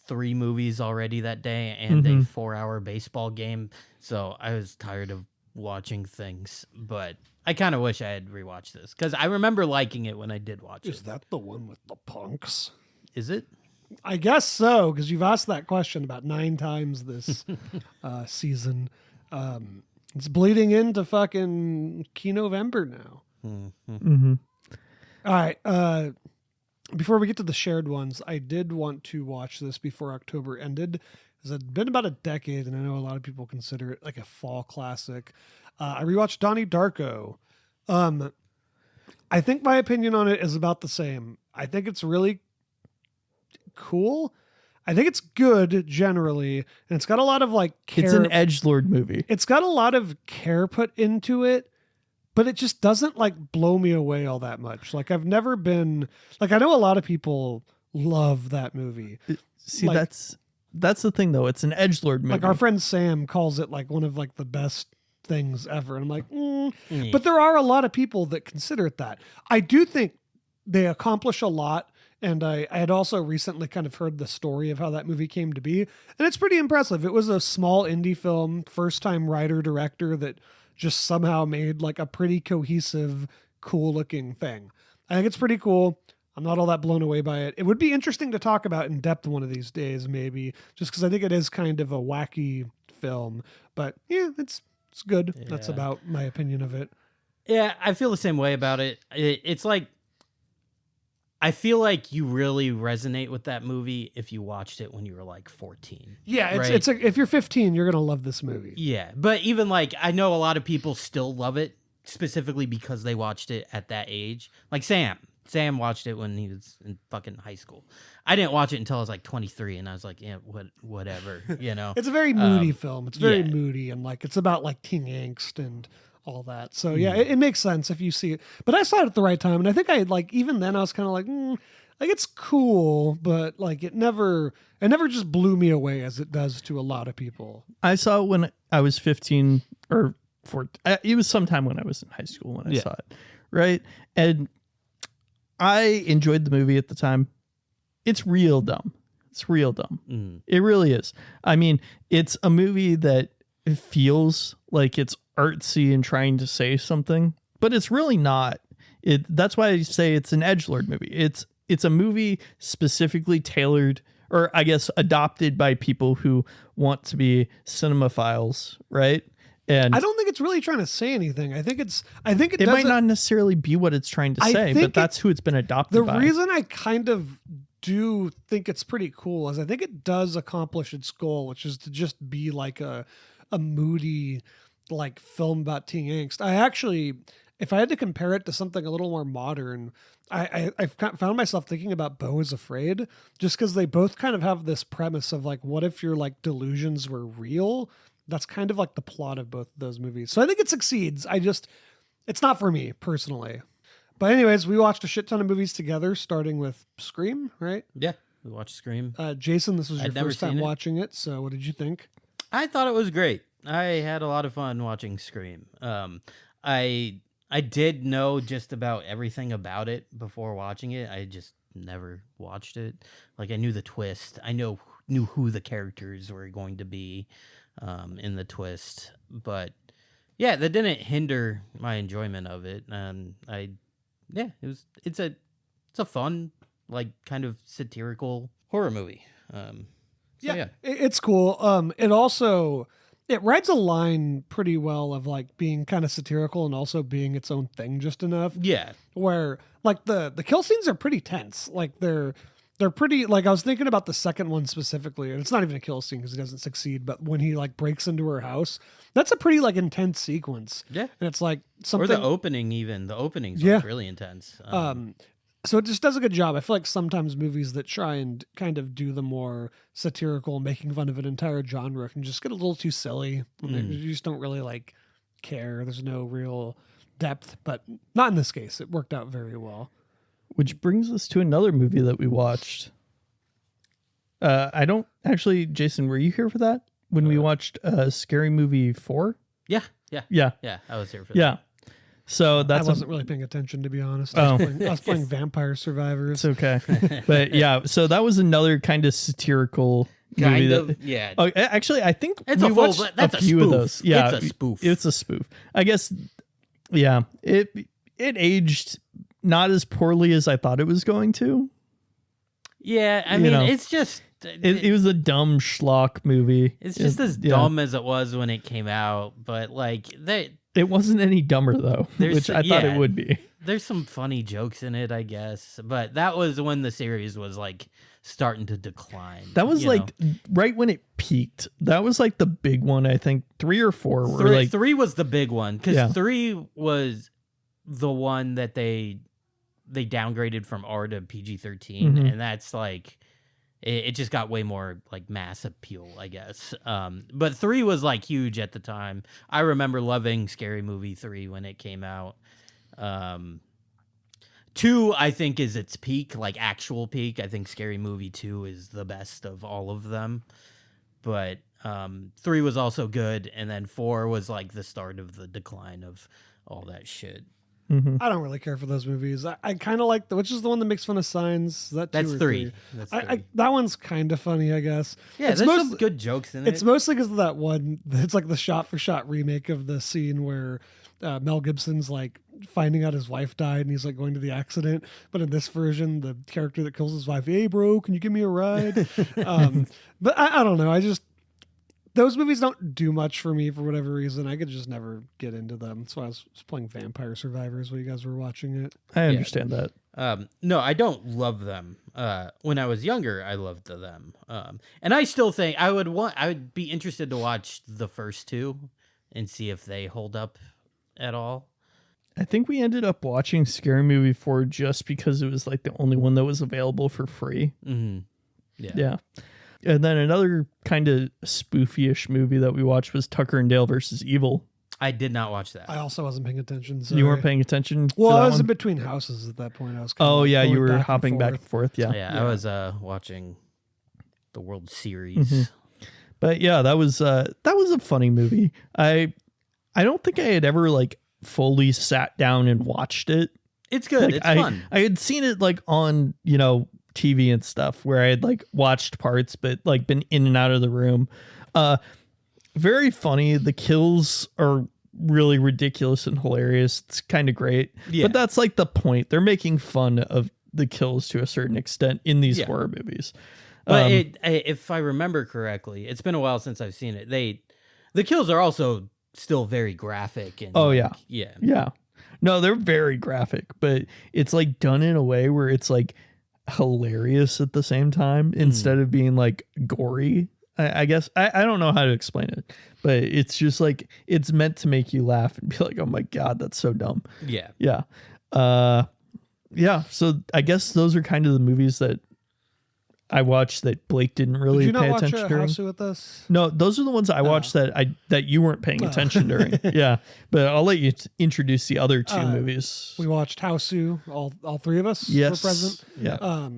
3 movies already that day and a Mhm. 4-hour baseball game. So I was tired of watching things. But I kind of wish I had rewatched this because I remember liking it when I did watch Is it. that the one with the punks? Is it? I guess so, because you've asked that question about 9 times this season. It's bleeding into fucking Kino-vember now. Mm-hmm. All right. Before we get to the shared ones, I did want to watch this before October ended, because it's been about a decade, and I know a lot of people consider it like a fall classic. I rewatched Donnie Darko. I think my opinion on it is about the same. I think it's really cool. I think it's good generally, and it's got a lot of like care. It's an edgelord movie. It's got a lot of care put into it, but it just doesn't like blow me away all that much. Like I've never been like, I know a lot of people love that movie. See, like, that's the thing though. It's an edgelord movie. Like our friend Sam calls it like one of like the best things ever. And I'm like, but there are a lot of people that consider it that. I do think they accomplish a lot. And I had also recently kind of heard the story of how that movie came to be. And it's pretty impressive. It was a small indie film, first time writer director that just somehow made like a pretty cohesive, cool looking thing. I think it's pretty cool. I'm not all that blown away by it. It would be interesting to talk about in depth one of these days, maybe, just because I think it is kind of a wacky film. But yeah, it's good. Yeah. That's about my opinion of it. Yeah, I feel the same way about it. It's like, I feel like you really resonate with that movie if you watched it when you were like 14. Yeah, right? it's if you're 15, you're gonna love this movie. Yeah, but even like I know a lot of people still love it specifically because they watched it at that age. Like Sam watched it when he was in fucking high school. I didn't watch it until I was like 23, and I was like, yeah, whatever, you know. It's a very moody film. It's very moody, and like it's about like teen angst and all that. So yeah, it makes sense if you see it. But I saw it at the right time, and I think I like even then I was kind of like it's cool, but like it never just blew me away as it does to a lot of people. I saw it when I was 15 or 14. It was sometime when I was in high school when I saw it, right? And I enjoyed the movie at the time. It's real dumb. It really is. I mean, it's a movie that it feels like it's artsy and trying to say something, but it's really not. That's why I say it's an edgelord movie. It's a movie specifically tailored, or I guess adopted by people who want to be cinemaphiles, right? And I don't think it's really trying to say anything. I think it might not necessarily be what it's trying to say, but that's who it's been adopted by. The reason I kind of do think it's pretty cool is I think it does accomplish its goal, which is to just be like a moody like film about teen angst. I actually, if I had to compare it to something a little more modern, I've found myself thinking about Beau is Afraid, just because they both kind of have this premise of like, what if your like delusions were real? That's kind of like the plot of both of those movies. So I think it succeeds. It's not for me personally. But anyways, we watched a shit ton of movies together, starting with Scream, right? Yeah, we watched Scream. Jason, this was your first time watching it. So what did you think? I thought it was great. I had a lot of fun watching Scream. I did know just about everything about it before watching it. I just never watched it. Like I knew the twist. I knew who the characters were going to be in the twist. But yeah, that didn't hinder my enjoyment of it. It's a fun, like kind of satirical horror movie. It's cool. It rides a line pretty well of like being kind of satirical and also being its own thing just enough. Yeah. Where like the kill scenes are pretty tense. Like they're pretty, like I was thinking about the second one specifically, and it's not even a kill scene because he doesn't succeed, but when he like breaks into her house, that's a pretty like intense sequence. Yeah. And it's like something. Or the opening's really intense. So it just does a good job. I feel like sometimes movies that try and kind of do the more satirical, making fun of an entire genre can just get a little too silly. You just don't really like care. There's no real depth, but not in this case. It worked out very well. Which brings us to another movie that we watched. I don't actually, Jason, were you here for that? When we watched Scary Movie 4? Yeah. Yeah, I was here for that. Yeah. So I wasn't really paying attention, to be honest. I was playing Vampire Survivors. It's okay. But yeah, so that was another kind of satirical movie. Yeah. Oh, actually, I think it's we watched a few of those. Yeah, it's a spoof. It's a spoof. I guess, yeah, it aged not as poorly as I thought it was going to. Yeah, I You mean, know, it's just it was a dumb schlock movie. it's just as dumb as it was when it came out, but like It wasn't any dumber though, which I thought it would be. There's some funny jokes in it, I guess, but that was when the series was like starting to decline. That was like right when it peaked. That was like the big one. I think 3 or 4 were like 3 was the big one because 3 was the one that they downgraded from R to PG-13, and that's like it just got way more like mass appeal, I guess. But 3 was like huge at the time. I remember loving Scary Movie 3 when it came out. 2, I think, is its peak, like actual peak. I think Scary Movie 2 is the best of all of them. But 3 was also good, and then 4 was like the start of the decline of all that shit. I don't really care for those movies. I kind of like which is the one that makes fun of Signs. Is that 2 That's or 3. 3? That's That one's kind of funny, I guess. Yeah, there's some good jokes in it. It's mostly because of that one. It's like the shot-for-shot remake of the scene where Mel Gibson's like finding out his wife died and he's like going to the accident. But in this version, the character that kills his wife, "Hey, bro, can you give me a ride?" But I don't know. Those movies don't do much for me for whatever reason. I could just never get into them. That's why I was playing Vampire Survivors while you guys were watching it. I understand that. No, I don't love them. When I was younger, I loved them. And I still think I would be interested to watch the first 2 and see if they hold up at all. I think we ended up watching Scary Movie 4 just because it was like the only one that was available for free. Mm-hmm. Yeah. And then another kind of spoofy-ish movie that we watched was Tucker and Dale versus Evil. I did not watch that. I also wasn't paying attention. You weren't paying attention? Well, I was one? in between houses at that point. I was. You were hopping back and forth. Yeah. I was watching the World Series. Mm-hmm. But yeah, that was a funny movie. I don't think I had ever like fully sat down and watched it. It's good. Like, it's fun. I had seen it like on, TV and stuff where I had like watched parts, but like been in and out of the room. Very funny. The kills are really ridiculous and hilarious. It's kind of great. Yeah. But that's like the point. They're making fun of the kills to a certain extent in these horror movies. But if I remember correctly, it's been a while since I've seen it. The kills are also still very graphic. And yeah. No, they're very graphic, but it's like done in a way where it's like hilarious at the same time instead of being like gory. I guess I don't know how to explain it, but it's just like it's meant to make you laugh and be like, oh my god, that's so dumb. Yeah. So I guess those are kind of the movies that I watched that Blake didn't really pay attention during. House with us? No, those are the ones I watched that you weren't paying attention during. Yeah, but I'll let you introduce the other 2 movies. We watched Houseu. All 3 of us were present. Yeah.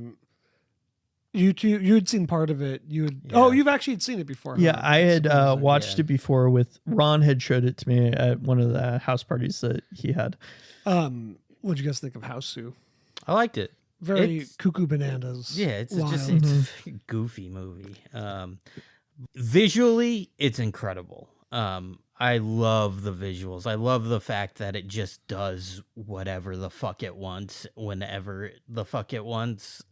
You had seen part of it. You've actually seen it before. Yeah, I had watched it before with Ron. Had showed it to me at one of the house parties that he had. What'd you guys think of Houseu? I liked it. Very cuckoo bananas. Yeah, it's a goofy movie. Visually, it's incredible. I love the visuals. I love the fact that it just does whatever the fuck it wants, whenever the fuck it wants.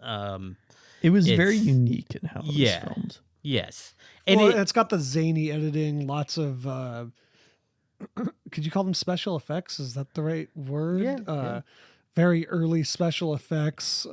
It was very unique in how it was filmed. Yes. And it's got the zany editing, lots of could you call them special effects? Is that the right word? Yeah. Very early special effects.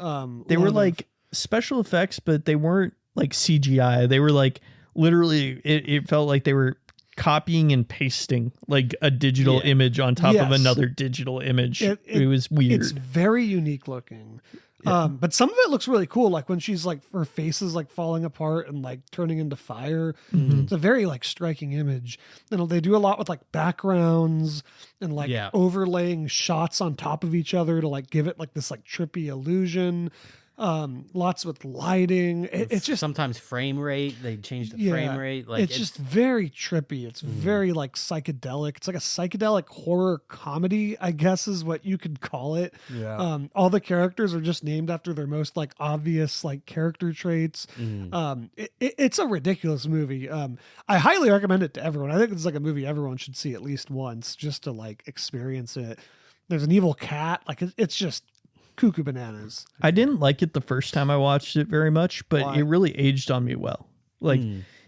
They were like special effects, but they weren't like CGI. They were like literally, it felt like they were copying and pasting like a digital image on top of another digital image. It was weird. It's very unique looking. Yeah. But some of it looks really cool. Like when she's like, her face is like falling apart and like turning into fire. Mm-hmm. It's a very like striking image. And they do a lot with like backgrounds and like overlaying shots on top of each other to like give it like this like trippy illusion. Lots with lighting. It's just sometimes frame rate. They change the frame rate. Like it's just very trippy. It's very like psychedelic. It's like a psychedelic horror comedy, I guess is what you could call it. Yeah. All the characters are just named after their most like obvious like character traits. It's a ridiculous movie. I highly recommend it to everyone. I think it's like a movie everyone should see at least once just to like experience it. There's an evil cat. Like it's just cuckoo bananas. I didn't like it the first time I watched it very much, but Why? it really aged on me well. Like,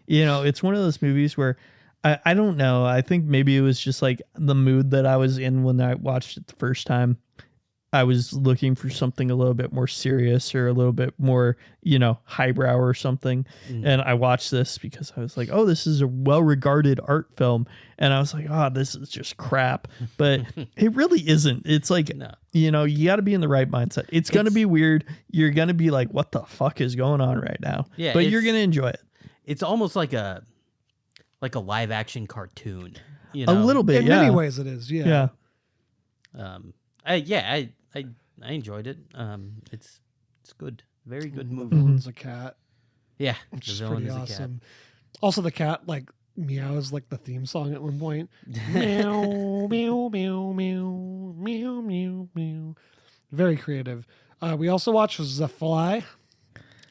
it's one of those movies where I don't know. I think maybe it was just like the mood that I was in when I watched it the first time. I was looking for something a little bit more serious or a little bit more, highbrow or something. And I watched this because I was like, oh, this is a well-regarded art film. And I was like, oh, this is just crap. But it really isn't. It's like, you got to be in the right mindset. It's going to be weird. You're going to be like, what the fuck is going on right now? Yeah, but you're going to enjoy it. It's almost like a live action cartoon. A little bit, In many ways it is, yeah. I enjoyed it. It's good. Very good The movie. villain's a cat, Yeah, which the is villain pretty is a awesome. Also, the cat like meows like the theme song at one point. Meow, meow, meow, meow, meow, meow, meow. Very creative. We also watched The Fly,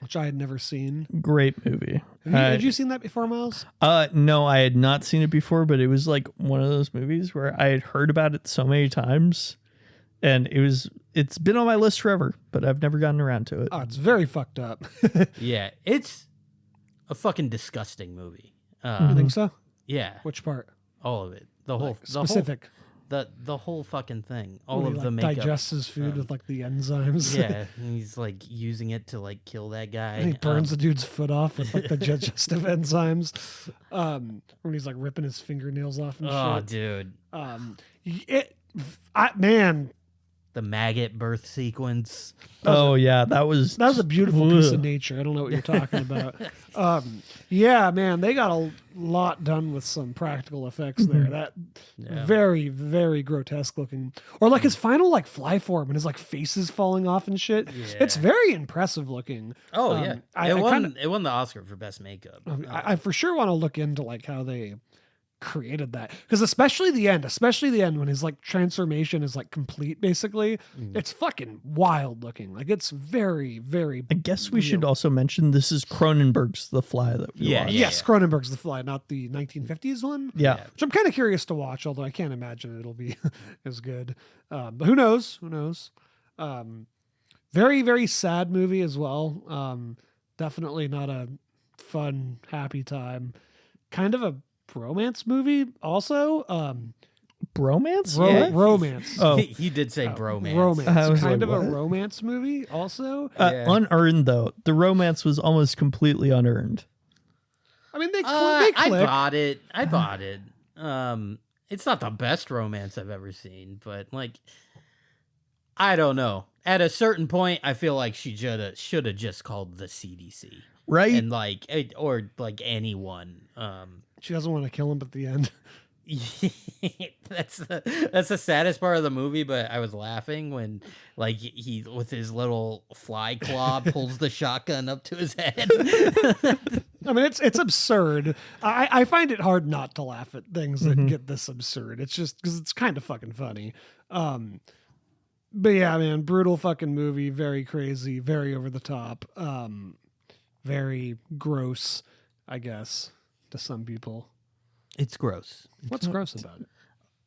which I had never seen. Great movie. Had you seen that before, Miles? No, I had not seen it before, but it was like one of those movies where I had heard about it so many times, and it's been on my list forever, but I've never gotten around to it. Oh, it's very fucked up. Yeah, it's a fucking disgusting movie. You think so? Yeah, Which part? all of it. The whole Specific. the whole fucking thing. All When of he, the like, makeup. digests his food with like the enzymes. Yeah, and he's like using it to like kill that guy. And he burns the dude's foot off with like the digestive enzymes. When he's like ripping his fingernails off and Oh, shit. dude, Man, the maggot birth sequence. Oh yeah, that was a beautiful piece of Ugh. nature. I don't know what you're talking about. Yeah, man, they got a lot done with some practical effects there. That Yeah. very, very grotesque looking. Or like his final like fly form and his like face is falling off and shit. It's Yeah. very impressive looking. Oh yeah, I it won. kinda- It won the Oscar for best makeup. I for sure want to look into like how they created that, because especially the end when his like transformation is like complete, basically it's fucking wild looking. Like it's very, very I guess we should also mention this is Cronenberg's The Fly that we Yeah, watched. yes, Cronenberg's The Fly, not the 1950s one. Yeah. Which I'm kind of curious to watch, although I can't imagine it'll be as good. But who knows? Very, very sad movie as well. Definitely not a fun, happy time. Kind of a romance movie also. Bromance? Yeah. Romance. Oh. he did say bromance. Romance. I was Kind like, of a what? romance movie also. Yeah. Unearned though. The romance was almost completely unearned. I mean, they I click. bought it. It's not the best romance I've ever seen, but like, I don't know. At a certain point, I feel like she should have just called the CDC, Right? and like, or like anyone. She doesn't want to kill him at the end. That's the saddest part of the movie, but I was laughing when like he with his little fly claw pulls the shotgun up to his head. I mean, it's absurd. I find it hard not to laugh at things that get this absurd. It's just because it's kind of fucking funny. But yeah, man, brutal fucking movie. Very crazy. Very over the top. Very gross, I guess, to some people. It's gross. What's gross about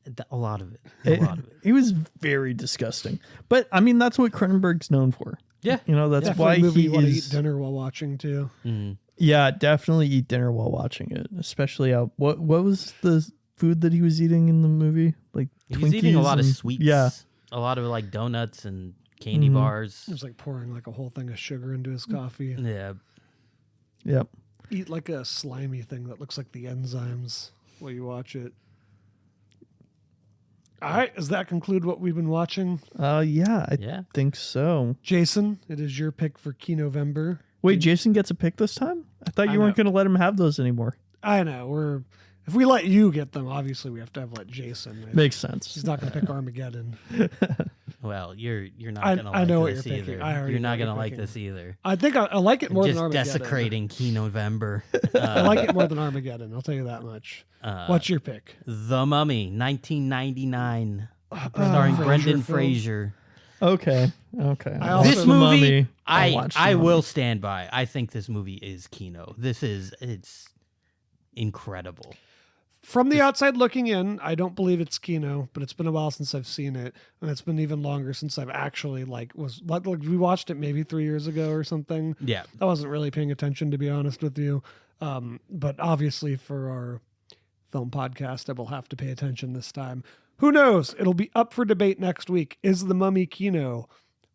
it? A lot of it. A lot of it. It was very disgusting. But I mean, that's what Cronenberg's known for. Yeah. That's Definitely why a movie he you want to eat is. dinner while watching too. Yeah, definitely eat dinner while watching it. Especially what was the food that he was eating in the movie? Like He was eating a Twinkies lot of and- sweets. Yeah. A lot of like donuts and candy bars. It was like pouring like a whole thing of sugar into his coffee. Yeah. Yep. Eat like a slimy thing that looks like the enzymes while you watch it. All right, does that conclude what we've been watching? Yeah, I Yeah. think so. Jason, it is your pick for Kinovember. Wait, Jason gets a pick this time? I thought you weren't going to let him have those anymore. I know if we let you get them, obviously we have to let Jason. Makes sense. He's not going to pick Armageddon. Well, you're not I- gonna I like know what this you're either. picking. I already You're know not what you're gonna like picking. this either. I think I like it more Just than Armageddon. desecrating Key November. I like it more than Armageddon. I'll tell you that much. What's your pick? The Mummy, 1999, starring Fraser Brendan film. Fraser. Okay. I also- This The movie, Mummy. I'll I watch The I Mummy. will stand by. I think this movie is Kino. It's incredible. From the outside looking in, I don't believe it's Kino, but it's been a while since I've seen it, and it's been even longer since I've actually we watched it maybe 3 years ago or something. Yeah. I wasn't really paying attention, to be honest with you. But obviously for our film podcast, I will have to pay attention this time. Who knows? It'll be up for debate next week. Is The Mummy Kino?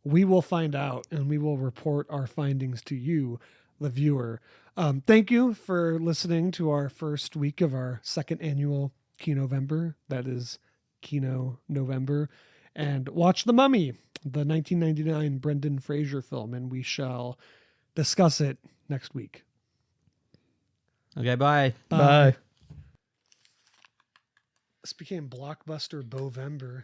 We will find out, and we will report our findings to you, the viewer. Thank you for listening to our first week of our second annual Kinovember. That is Kino November. And watch The Mummy, the 1999 Brendan Fraser film, and we shall discuss it next week. Okay, bye. Bye. This became Blockbuster Bovember.